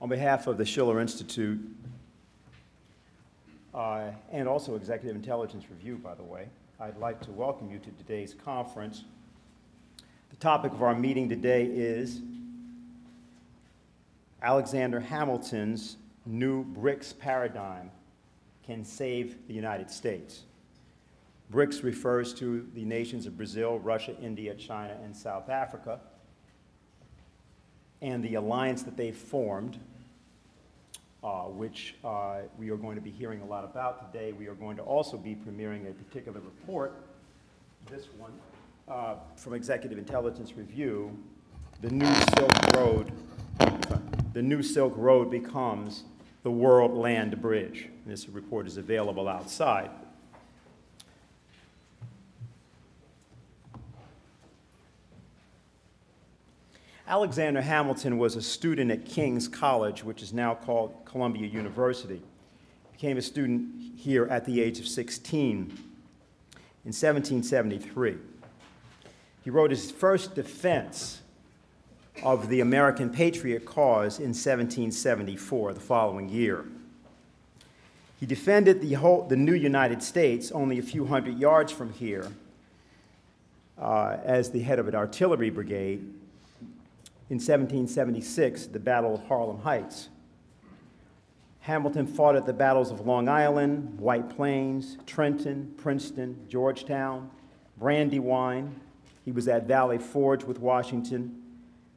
On behalf of the Schiller Institute, and also Executive Intelligence Review, by the way, I'd like to welcome you to today's conference. The topic of our meeting today is Alexander Hamilton's new Brics paradigm can save the United States. Brics refers to the nations of Brazil, Russia, India, China, and South Africa, and the alliance that they've formed, which we are going to be hearing a lot about today. We are going to also be premiering a particular report, this one, from Executive Intelligence Review, The New Silk Road Becomes the World Land Bridge. This report is available outside. Alexander Hamilton was a student at King's College, which is now called Columbia University. He became a student here at the age of 16 in 1773. He wrote his first defense of the American patriot cause in 1774, the following year. He defended the new United States only a few hundred yards from here as the head of an artillery brigade in 1776, the Battle of Harlem Heights. Hamilton fought at the battles of Long Island, White Plains, Trenton, Princeton, Georgetown, Brandywine. He was at Valley Forge with Washington,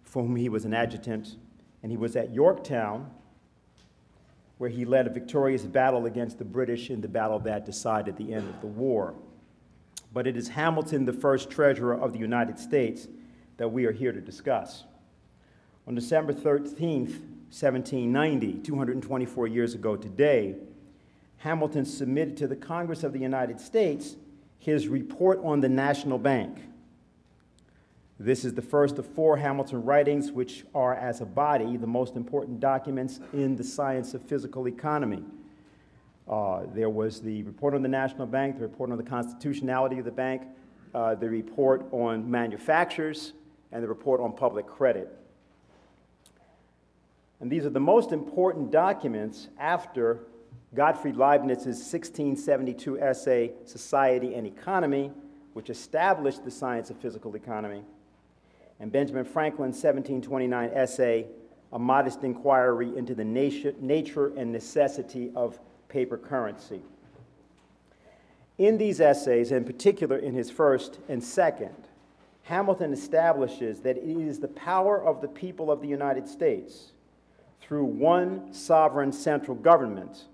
for whom he was an adjutant, and he was at Yorktown, where he led a victorious battle against the British in the battle that decided the end of the war. But it is Hamilton, the first treasurer of the United States, that we are here to discuss. On December 13th, 1790, 224 years ago today, Hamilton submitted to the Congress of the United States his report on the National Bank. This is the first of 4 Hamilton writings, which are, as a body, the most important documents in the science of physical economy. There was the report on the National Bank, the report on the constitutionality of the bank, the report on manufactures, and the report on public credit. And these are the most important documents after Gottfried Leibniz's 1672 essay, Society and Economy, which established the science of physical economy, and Benjamin Franklin's 1729 essay, A Modest Inquiry into the Nature and Necessity of Paper Currency. In these essays, in particular in his first and second, Hamilton establishes that it is the power of the people of the United States through one sovereign central government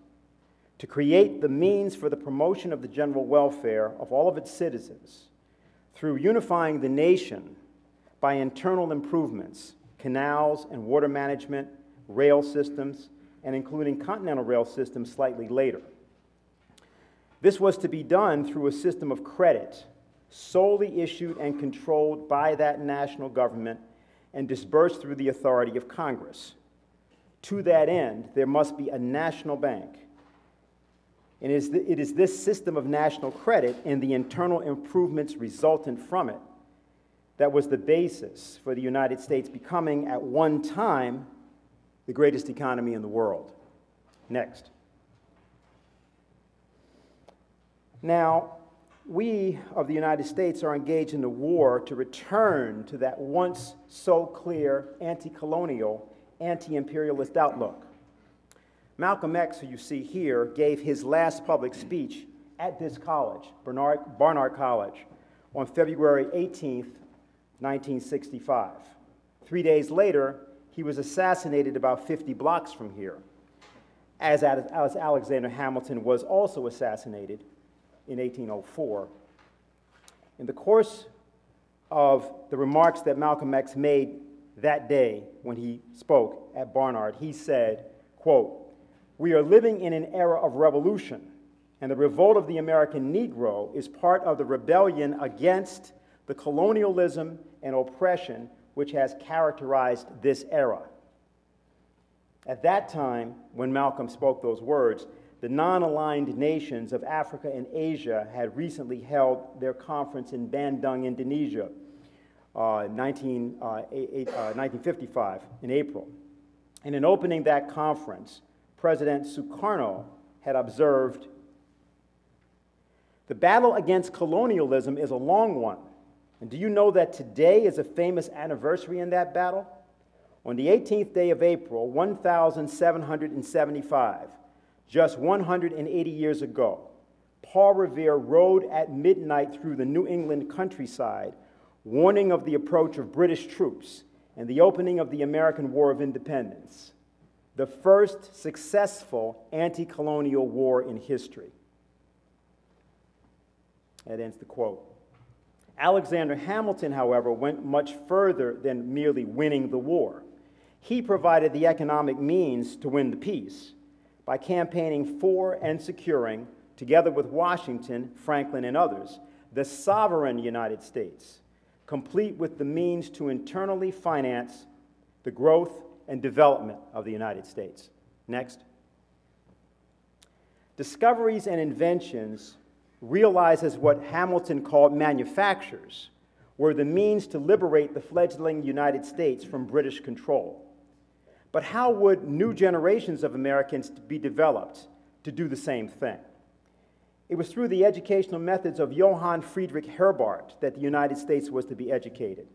to create the means for the promotion of the general welfare of all of its citizens through unifying the nation by internal improvements, canals and water management, rail systems, and including continental rail systems slightly later. This was to be done through a system of credit solely issued and controlled by that national government and disbursed through the authority of Congress. To that end, there must be a national bank. And it is this system of national credit and the internal improvements resultant from it that was the basis for the United States becoming, at one time, the greatest economy in the world. Next. Now, we of the United States are engaged in a war to return to that once so clear anti-colonial, anti-imperialist outlook. Malcolm X, who you see here, gave his last public speech at this college, Barnard College, on February 18th, 1965. 3 days later, he was assassinated about 50 blocks from here, as Alexander Hamilton was also assassinated in 1804. In the course of the remarks that Malcolm X made that day when he spoke at Barnard, he said, quote, "We are living in an era of revolution, and the revolt of the American Negro is part of the rebellion against the colonialism and oppression which has characterized this era." At that time, when Malcolm spoke those words, the non-aligned nations of Africa and Asia had recently held their conference in Bandung, Indonesia, 1955, in April. And in opening that conference, President Sukarno had observed, "The battle against colonialism is a long one. And do you know that today is a famous anniversary in that battle? On the 18th day of April, 1775, just 180 years ago, Paul Revere rode at midnight through the New England countryside, warning of the approach of British troops and the opening of the American War of Independence, the first successful anti-colonial war in history." That ends the quote. Alexander Hamilton, however, went much further than merely winning the war. He provided the economic means to win the peace by campaigning for and securing, together with Washington, Franklin, and others, the sovereign United States, complete with the means to internally finance the growth and development of the United States. Next. Discoveries and inventions realized as what Hamilton called manufactures were the means to liberate the fledgling United States from British control. But how would new generations of Americans be developed to do the same thing? It was through the educational methods of Johann Friedrich Herbart that the United States was to be educated.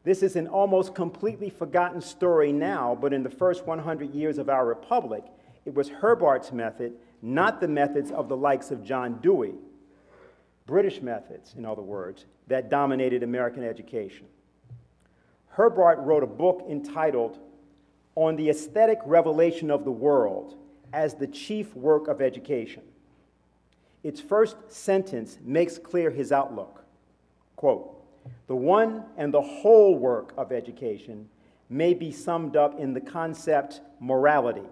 This is an almost completely forgotten story now, but in the first 100 years of our republic, it was Herbart's method, not the methods of the likes of John Dewey, British methods, in other words, that dominated American education. Herbart wrote a book entitled "On the Aesthetic Revelation of the World as the Chief Work of Education." Its first sentence makes clear his outlook. Quote, "The one and the whole work of education may be summed up in the concept morality."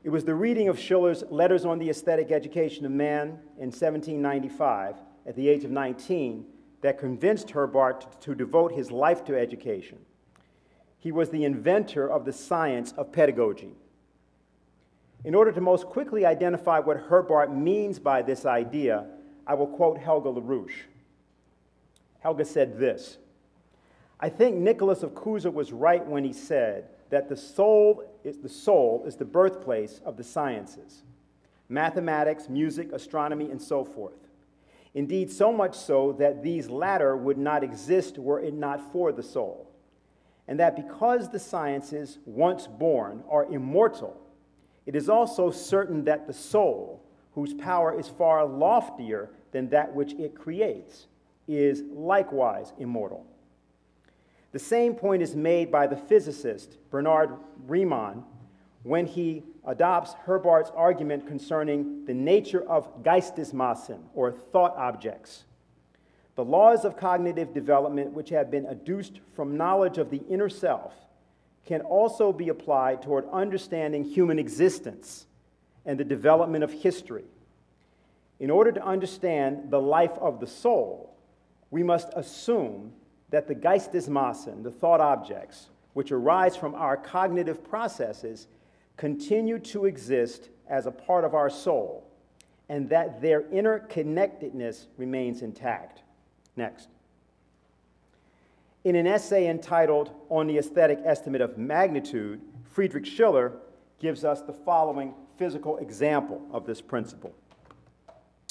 It was the reading of Schiller's Letters on the Aesthetic Education of Man in 1795, at the age of 19, that convinced Herbart to devote his life to education. He was the inventor of the science of pedagogy. In order to most quickly identify what Herbart means by this idea, I will quote Helga LaRouche. Helga said this: "I think Nicholas of Cusa was right when he said that the soul is the birthplace of the sciences, mathematics, music, astronomy, and so forth. Indeed, so much so that these latter would not exist were it not for the soul. And that because the sciences, once born, are immortal, it is also certain that the soul, whose power is far loftier than that which it creates, is likewise immortal. The same point is made by the physicist Bernard Riemann when he adopts Herbart's argument concerning the nature of Geistesmassen, or thought objects. The laws of cognitive development which have been adduced from knowledge of the inner self can also be applied toward understanding human existence and the development of history. In order to understand the life of the soul, we must assume that the Geistesmassen, the thought objects, which arise from our cognitive processes, continue to exist as a part of our soul, and that their interconnectedness remains intact. Next. In an essay entitled "On the Aesthetic Estimate of Magnitude," Friedrich Schiller gives us the following physical example of this principle.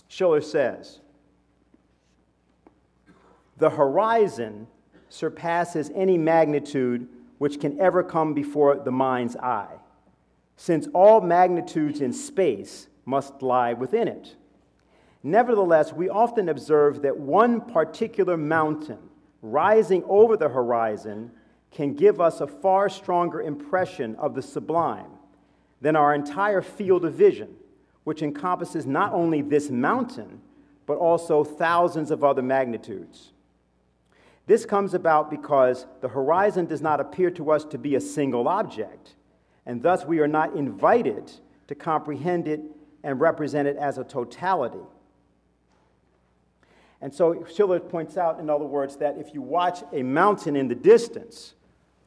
Schiller says, "The horizon surpasses any magnitude which can ever come before the mind's eye, since all magnitudes in space must lie within it. Nevertheless, we often observe that one particular mountain rising over the horizon can give us a far stronger impression of the sublime than our entire field of vision, which encompasses not only this mountain, but also thousands of other magnitudes. This comes about because the horizon does not appear to us to be a single object, and thus we are not invited to comprehend it and represent it as a totality." And so Schiller points out, in other words, that if you watch a mountain in the distance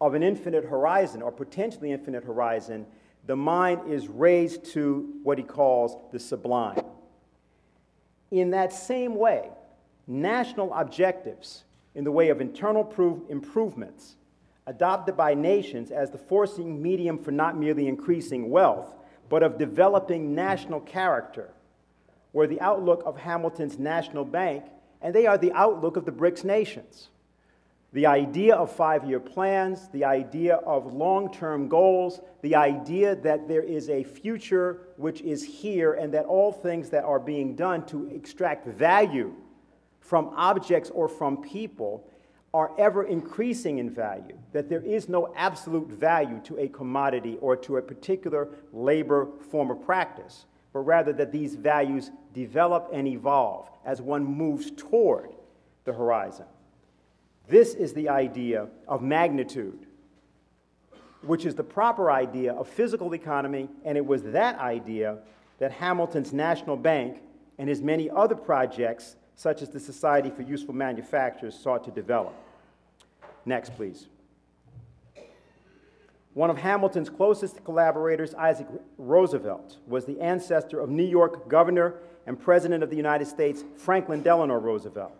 of an infinite horizon, or potentially infinite horizon, the mind is raised to what he calls the sublime. In that same way, national objectives in the way of internal improvements adopted by nations as the forcing medium for not merely increasing wealth, but of developing national character, were the outlook of Hamilton's National Bank, and they are the outlook of the Brics nations. The idea of five-year plans, the idea of long-term goals, the idea that there is a future which is here and that all things that are being done to extract value from objects or from people are ever increasing in value, that there is no absolute value to a commodity or to a particular labor form of practice, but rather that these values develop and evolve as one moves toward the horizon. This is the idea of magnitude, which is the proper idea of physical economy, and it was that idea that Hamilton's National Bank and his many other projects, such as the Society for Useful Manufactures, sought to develop. Next, please. One of Hamilton's closest collaborators, Isaac Roosevelt, was the ancestor of New York Governor and President of the United States, Franklin Delano Roosevelt,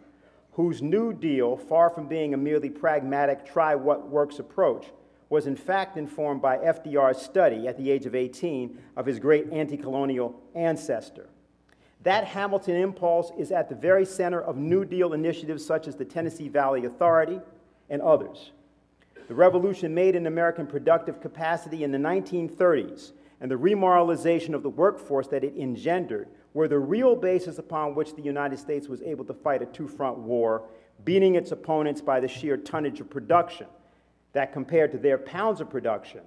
whose New Deal, far from being a merely pragmatic try-what-works approach, was in fact informed by FDR's study at the age of 18 of his great anti-colonial ancestor. That Hamilton impulse is at the very center of New Deal initiatives such as the Tennessee Valley Authority and others. The revolution made in American productive capacity in the 1930s and the remoralization of the workforce that it engendered were the real basis upon which the United States was able to fight a two-front war, beating its opponents by the sheer tonnage of production that compared to their pounds of production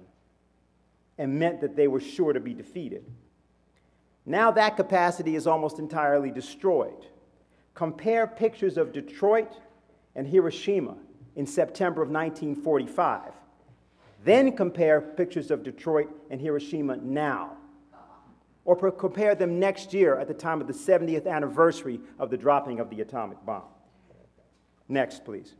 and meant that they were sure to be defeated. Now that capacity is almost entirely destroyed. Compare pictures of Detroit and Hiroshima in September of 1945. Then compare pictures of Detroit and Hiroshima now. Or compare them next year at the time of the 70th anniversary of the dropping of the atomic bomb. Next, please.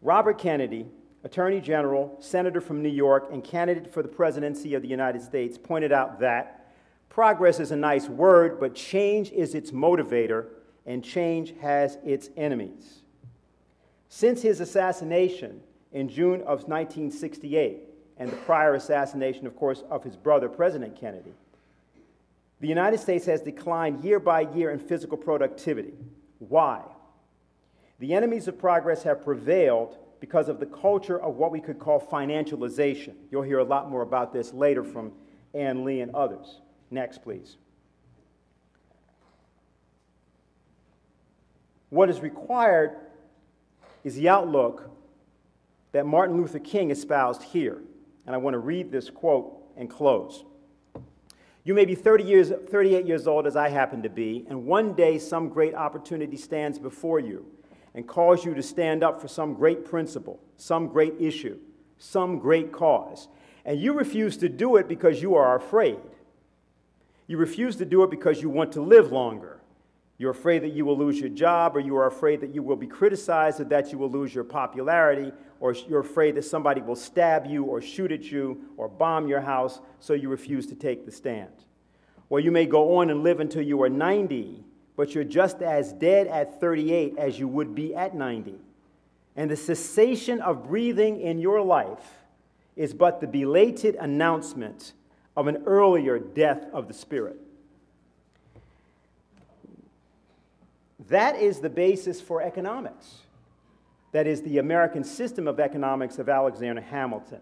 Robert Kennedy, Attorney General, Senator from New York, and candidate for the presidency of the United States, pointed out that progress is a nice word, but change is its motivator, and change has its enemies. Since his assassination in June of 1968, and the prior assassination, of course, of his brother, President Kennedy, the United States has declined year by year in physical productivity. Why? The enemies of progress have prevailed because of the culture of what we could call financialization. You'll hear a lot more about this later from Ann Lee and others. Next, please. What is required is the outlook that Martin Luther King espoused here. And I want to read this quote and close. You may be 38 years old, as I happen to be, and one day some great opportunity stands before you and calls you to stand up for some great principle, some great issue, some great cause. And you refuse to do it because you are afraid. You refuse to do it because you want to live longer. You're afraid that you will lose your job, or you are afraid that you will be criticized, or that you will lose your popularity, or you're afraid that somebody will stab you or shoot at you or bomb your house, so you refuse to take the stand. Or you may go on and live until you are 90, but you're just as dead at 38 as you would be at 90. And the cessation of breathing in your life is but the belated announcement of an earlier death of the spirit. That is the basis for economics. That is the American system of economics of Alexander Hamilton,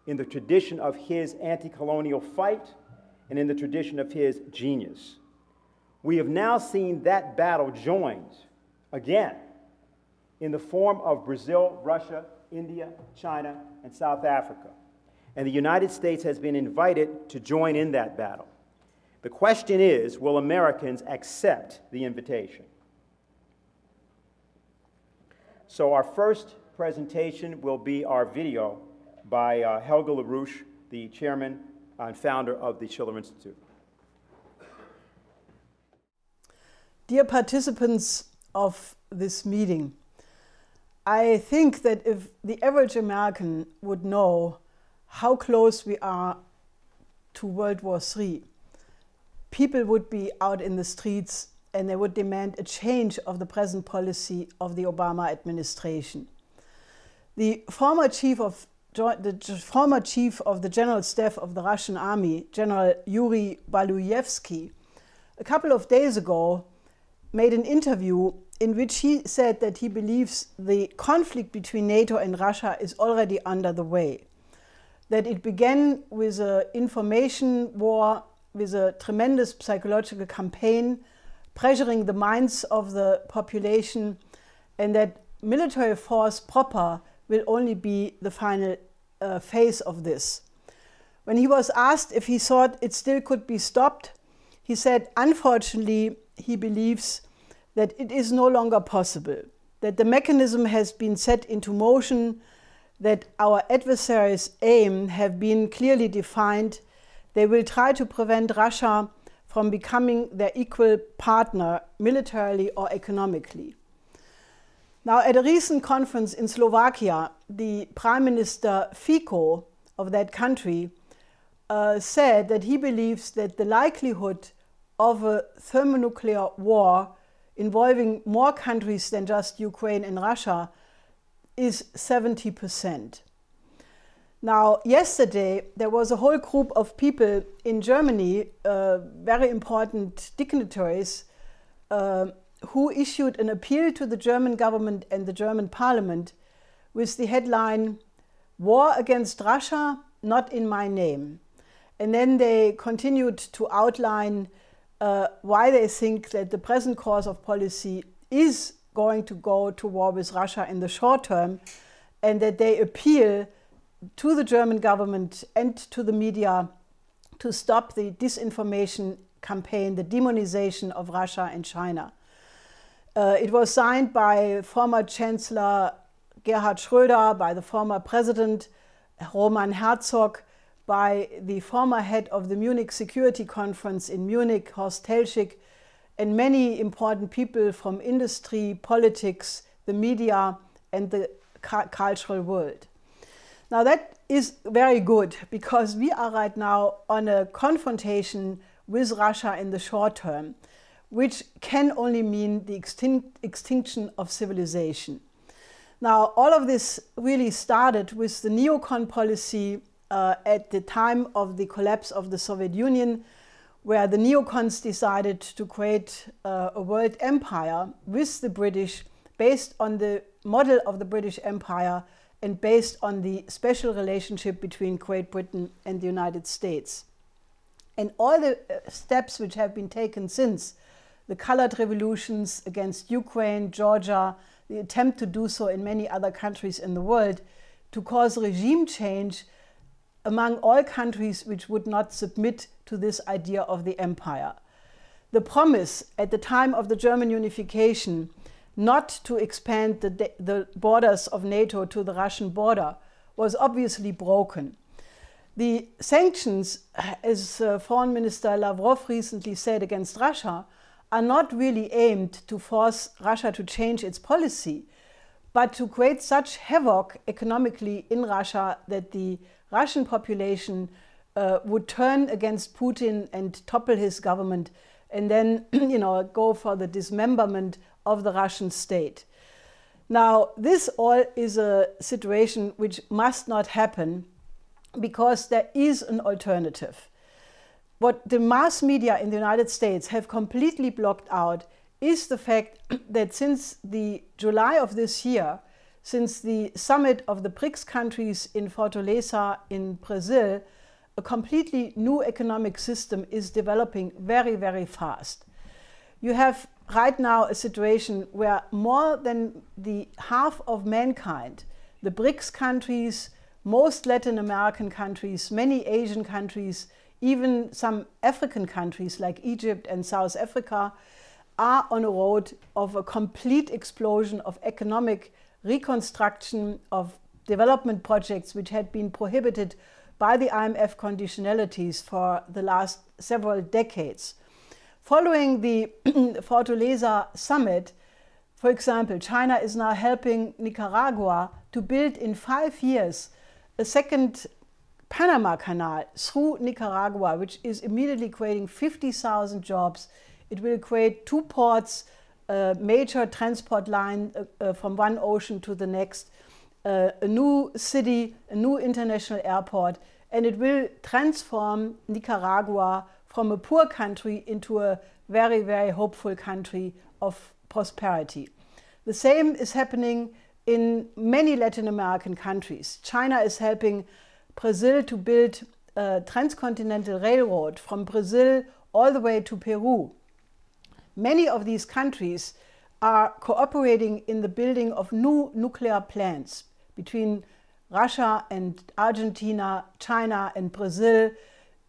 in the tradition of his anti-colonial fight and in the tradition of his genius. We have now seen that battle joined again in the form of Brazil, Russia, India, China, and South Africa. And the United States has been invited to join in that battle. The question is, will Americans accept the invitation? So our first presentation will be our video by Helga LaRouche, the chairman and founder of the Schiller Institute. Dear participants of this meeting, I think that if the average American would know how close we are to World War III, people would be out in the streets and they would demand a change of the present policy of the Obama administration. The former chief of the General Staff of the Russian Army, General Yuri Baluyevsky, a couple of days ago made an interview in which he said that he believes the conflict between NATO and Russia is already under the way. That it began with an information war, with a tremendous psychological campaign, pressuring the minds of the population, and that military force proper will only be the final phase of this. When he was asked if he thought it still could be stopped, he said, unfortunately, he believes that it is no longer possible, that the mechanism has been set into motion, that our adversaries' aim have been clearly defined. They will try to prevent Russia from becoming their equal partner militarily or economically. Now, at a recent conference in Slovakia, the Prime Minister Fico of that country said that he believes that the likelihood of a thermonuclear war involving more countries than just Ukraine and Russia is 70%. Now, yesterday, there was a whole group of people in Germany, very important dignitaries, who issued an appeal to the German government and the German parliament with the headline, "War against Russia, not in my name." And then they continued to outline why they think that the present course of policy is going to go to war with Russia in the short term, and that they appeal to the German government and to the media to stop the disinformation campaign, the demonization of Russia and China. It was signed by former Chancellor Gerhard Schröder, by the former President Roman Herzog, by the former head of the Munich Security Conference in Munich, Horst Telschik, and many important people from industry, politics, the media, and the cultural world. Now that is very good, because we are right now on a confrontation with Russia in the short term, which can only mean the extinction of civilization. Now, all of this really started with the neocon policy at the time of the collapse of the Soviet Union, where the neocons decided to create a world empire with the British, based on the model of the British Empire and based on the special relationship between Great Britain and the United States. And all the steps which have been taken since, the colored revolutions against Ukraine, Georgia, the attempt to do so in many other countries in the world, to cause regime change among all countries which would not submit to this idea of the empire. The promise at the time of the German unification not to expand the borders of NATO to the Russian border was obviously broken. The sanctions, as Foreign Minister Lavrov recently said, against Russia are not really aimed to force Russia to change its policy, but to create such havoc economically in Russia that the Russian population would turn against Putin and topple his government, and then go for the dismemberment of the Russian state. Now, this all is a situation which must not happen, because there is an alternative. What the mass media in the United States have completely blocked out is the fact that since the July of this year, since the summit of the Brics countries in Fortaleza in Brazil, a completely new economic system is developing very, very fast. You have right now a situation where more than the half of mankind, the Brics countries, most Latin American countries, many Asian countries, even some African countries like Egypt and South Africa, are on a road of a complete explosion of economic reconstruction, of development projects which had been prohibited by the IMF conditionalities for the last several decades. Following the Fortaleza summit, for example, China is now helping Nicaragua to build in 5 years a second Panama Canal through Nicaragua, which is immediately creating 50,000 jobs. It will create 2 ports, a major transport line from one ocean to the next, a new city, a new international airport, and it will transform Nicaragua from a poor country into a very, very hopeful country of prosperity. The same is happening in many Latin American countries. China is helping Brazil to build a transcontinental railroad from Brazil all the way to Peru. Many of these countries are cooperating in the building of new nuclear plants between Russia and Argentina, China and Brazil,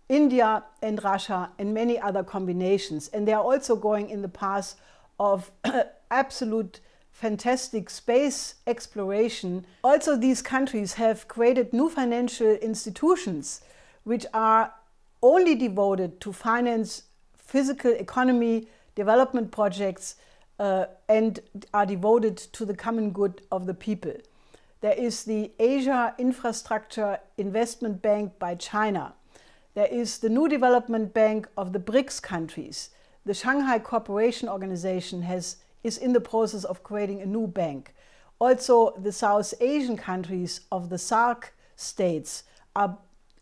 India and Russia, and many other combinations. And they are also going in the path of absolute fantastic space exploration. Also, these countries have created new financial institutions which are only devoted to finance physical economy development projects and are devoted to the common good of the people. There is the Asia Infrastructure Investment Bank by China. There is the New Development Bank of the Brics countries. The Shanghai Cooperation Organization is in the process of creating a new bank. Also, the South Asian countries of the SAARC states are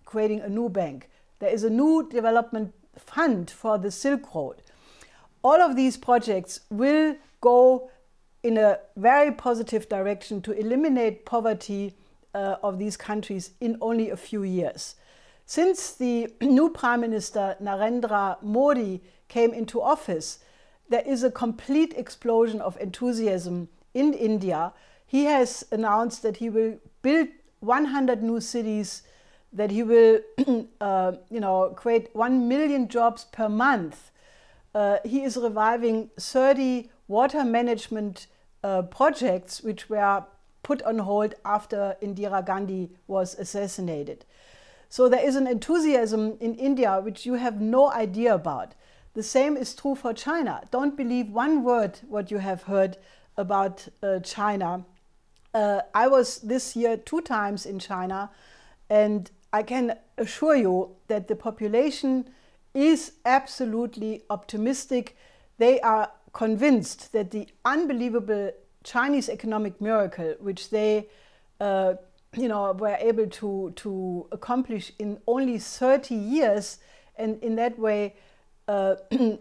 creating a new bank. There is a new development fund for the Silk Road. All of these projects will go in a very positive direction to eliminate poverty of these countries in only a few years. Since the new Prime Minister Narendra Modi came into office, there is a complete explosion of enthusiasm in India. He has announced that he will build 100 new cities, that he will create 1 million jobs per month. He is reviving 30 water management projects which were put on hold after Indira Gandhi was assassinated. So there is an enthusiasm in India which you have no idea about. The same is true for China. Don't believe one word what you have heard about China. I was this year 2 times in China, and I can assure you that the population is absolutely optimistic. They are convinced that the unbelievable Chinese economic miracle, which they were able to accomplish in only 30 years, and in that way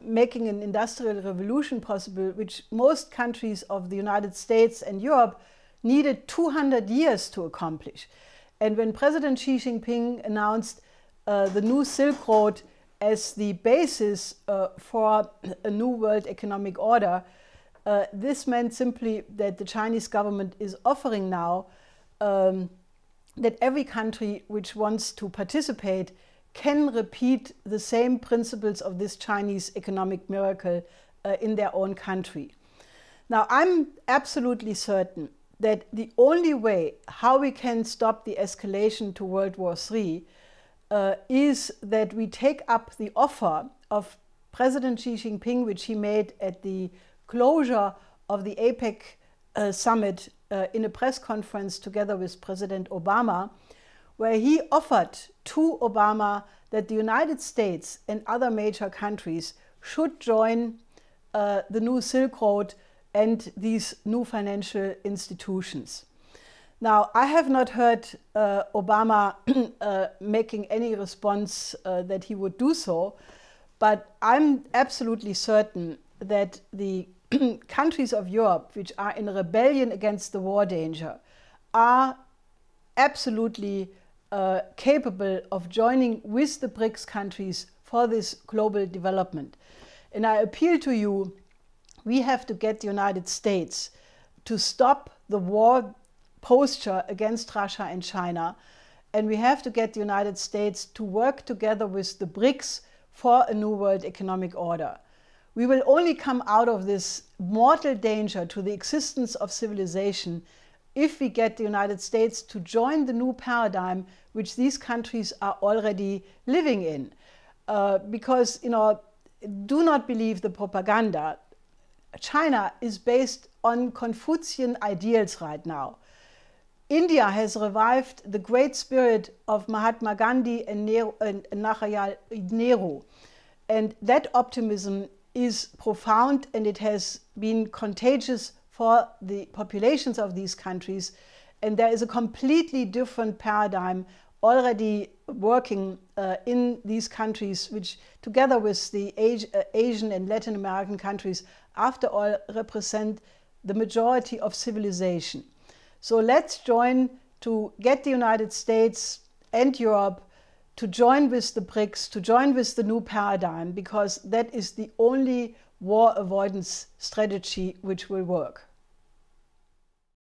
making an industrial revolution possible, which most countries of the United States and Europe needed 200 years to accomplish. And when President Xi Jinping announced the new Silk Road as the basis for a new world economic order, this meant simply that the Chinese government is offering now that every country which wants to participate can repeat the same principles of this Chinese economic miracle in their own country. Now, I'm absolutely certain that the only way how we can stop the escalation to World War III is that we take up the offer of President Xi Jinping, which he made at the closure of the APEC summit in a press conference together with President Obama, where he offered to Obama that the United States and other major countries should join the new Silk Road and these new financial institutions. Now, I have not heard Obama making any response that he would do so, but I'm absolutely certain that the countries of Europe which are in rebellion against the war danger are absolutely capable of joining with the Brics countries for this global development. And I appeal to you, we have to get the United States to stop the war posture against Russia and China, and we have to get the United States to work together with the Brics for a new world economic order. We will only come out of this mortal danger to the existence of civilization if we get the United States to join the new paradigm which these countries are already living in. Because, do not believe the propaganda. China is based on Confucian ideals right now. India has revived the great spirit of Mahatma Gandhi and Nehru. And that optimism is profound, and it has been contagious for the populations of these countries. And there is a completely different paradigm already working in these countries, which together with the Asian and Latin American countries, after all, represent the majority of civilization. So let's join to get the United States and Europe to join with the Brics, to join with the new paradigm, because that is the only war avoidance strategy which will work.